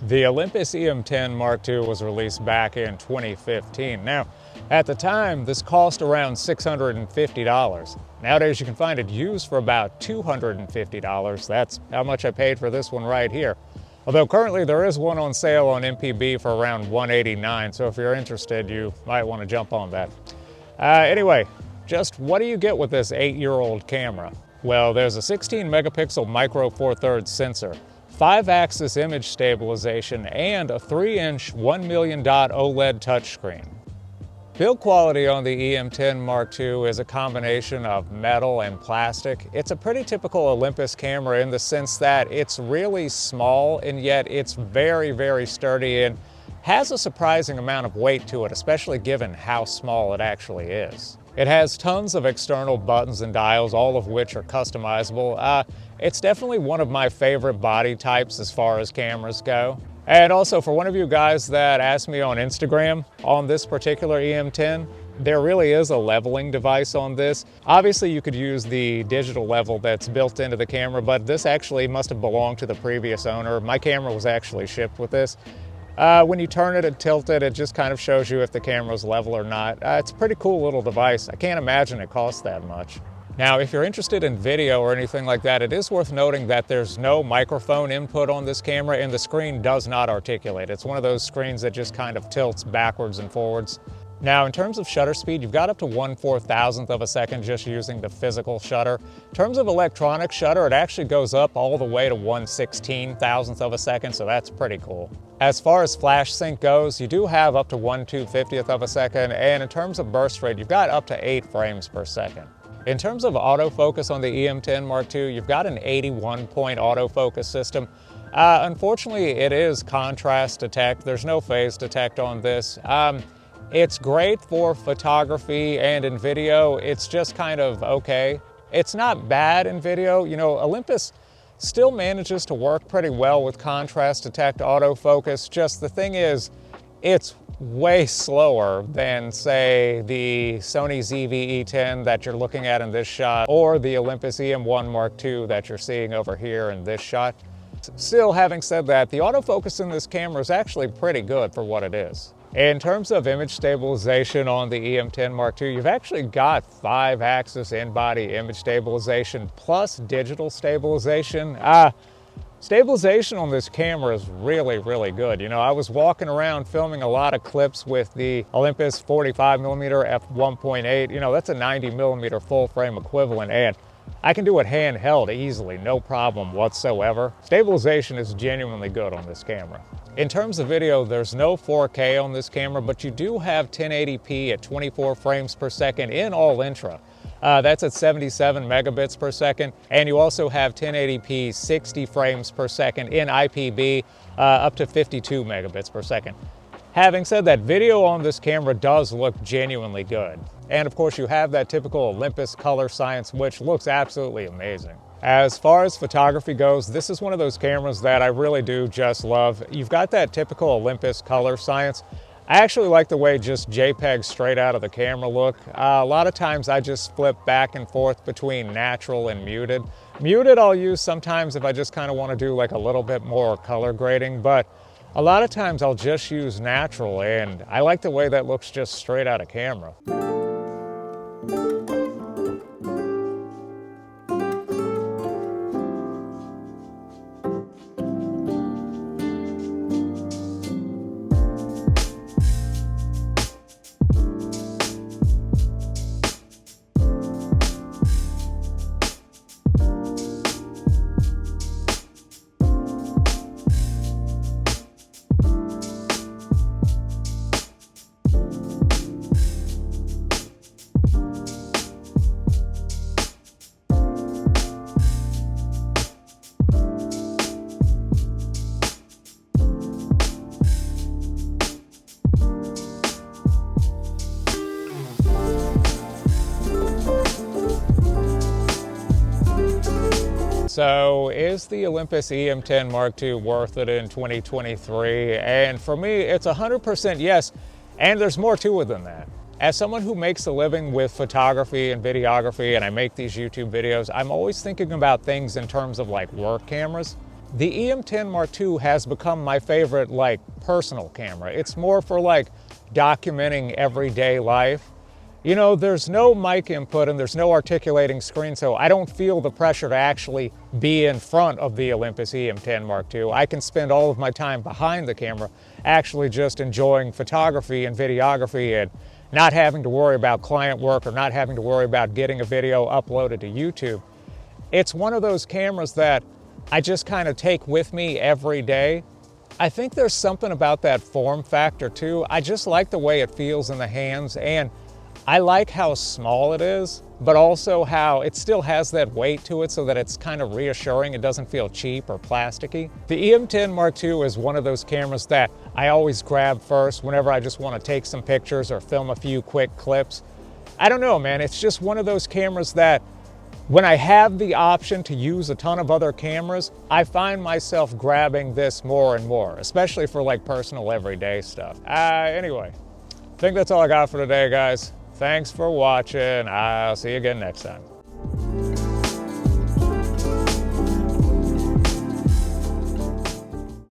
The Olympus M10 Mark II was released back in 2015. Now, at the time, this cost around $650. Nowadays, you can find it used for about $250. That's how much I paid for this one right here. Although currently there is one on sale on MPB for around $189, so if you're interested, you might want to jump on that. Anyway, just what do you get with this 8-year-old camera? Well, there's a 16 megapixel micro four thirds sensor, 5-axis image stabilization, and a 3-inch 1 million dot OLED touchscreen. Build quality on the M10 Mark II is a combination of metal and plastic. It's a pretty typical Olympus camera in the sense that it's really small and yet it's very, very sturdy and has a surprising amount of weight to it, especially given how small it actually is. It has tons of external buttons and dials, all of which are customizable. It's definitely one of my favorite body types as far as cameras go. And also, for one of you guys that asked me on Instagram on this particular M10, there really is a leveling device on this. Obviously, you could use the digital level that's built into the camera, but this actually must have belonged to the previous owner. My camera was actually shipped with this. When you turn it and tilt it, it just kind of shows you if the camera's level or not. It's a pretty cool little device. I can't imagine it costs that much. Now, if you're interested in video or anything like that, it is worth noting that there's no microphone input on this camera and the screen does not articulate. It's one of those screens that just kind of tilts backwards and forwards. Now, in terms of shutter speed, you've got up to 1/4000th of a second just using the physical shutter. In terms of electronic shutter, it actually goes up all the way to 1/16,000th of a second, so that's pretty cool. As far as flash sync goes, you do have up to 1/250th of a second, and in terms of burst rate, you've got up to 8 frames per second. In terms of autofocus on the M10 Mark II, you've got an 81-point autofocus system. Unfortunately, it is contrast detect. There's no phase detect on this. It's great for photography and in video. It's just kind of okay. It's not bad in video. You know, Olympus still manages to work pretty well with contrast detect autofocus. Just the thing is, it's way slower than, say, the Sony ZV-E10 that you're looking at in this shot or the Olympus EM1 Mark II that you're seeing over here in this shot. Still, having said that, the autofocus in this camera is actually pretty good for what it is. In terms of image stabilization on the M10 Mark II, you've actually got 5-axis in-body image stabilization plus digital stabilization. Stabilization on this camera is really, really good. You know, I was walking around filming a lot of clips with the Olympus 45mm f1.8. You know, that's a 90mm full frame equivalent, and I can do it handheld easily, no problem whatsoever. Stabilization is genuinely good on this camera. In terms of video, there's no 4K on this camera, but you do have 1080p at 24 frames per second in all intra. That's at 77 megabits per second, and you also have 1080p 60 frames per second in IPB up to 52 megabits per second. Having said that, video on this camera does look genuinely good. And of course, you have that typical Olympus color science, which looks absolutely amazing. As far as photography goes, this is one of those cameras that I really do just love. You've got that typical Olympus color science. I actually like the way just JPEG straight out of the camera look. A lot of times I just flip back and forth between natural and muted. Muted I'll use sometimes if I just kind of want to do like a little bit more color grading, but a lot of times I'll just use natural, and I like the way that looks just straight out of camera. So is the Olympus EM10 Mark II worth it in 2023? And for me, it's 100% yes, and there's more to it than that. As someone who makes a living with photography and videography, and I make these YouTube videos, I'm always thinking about things in terms of like work cameras. the EM10 Mark II has become my favorite, like, personal camera. It's more for, like, documenting everyday life. You know, there's no mic input and there's no articulating screen, so I don't feel the pressure to actually be in front of the Olympus EM10 Mark II. I can spend all of my time behind the camera, actually just enjoying photography and videography and not having to worry about client work or not having to worry about getting a video uploaded to YouTube. It's one of those cameras that I just kind of take with me every day. I think there's something about that form factor too. I just like the way it feels in the hands, and I like how small it is, but also how it still has that weight to it so that it's kind of reassuring. It doesn't feel cheap or plasticky. The EM10 Mark II is one of those cameras that I always grab first whenever I just want to take some pictures or film a few quick clips. I don't know, man, it's just one of those cameras that when I have the option to use a ton of other cameras, I find myself grabbing this more and more, especially for like personal everyday stuff. Anyway, I think that's all I got for today, guys. Thanks for watching. I'll see you again next time.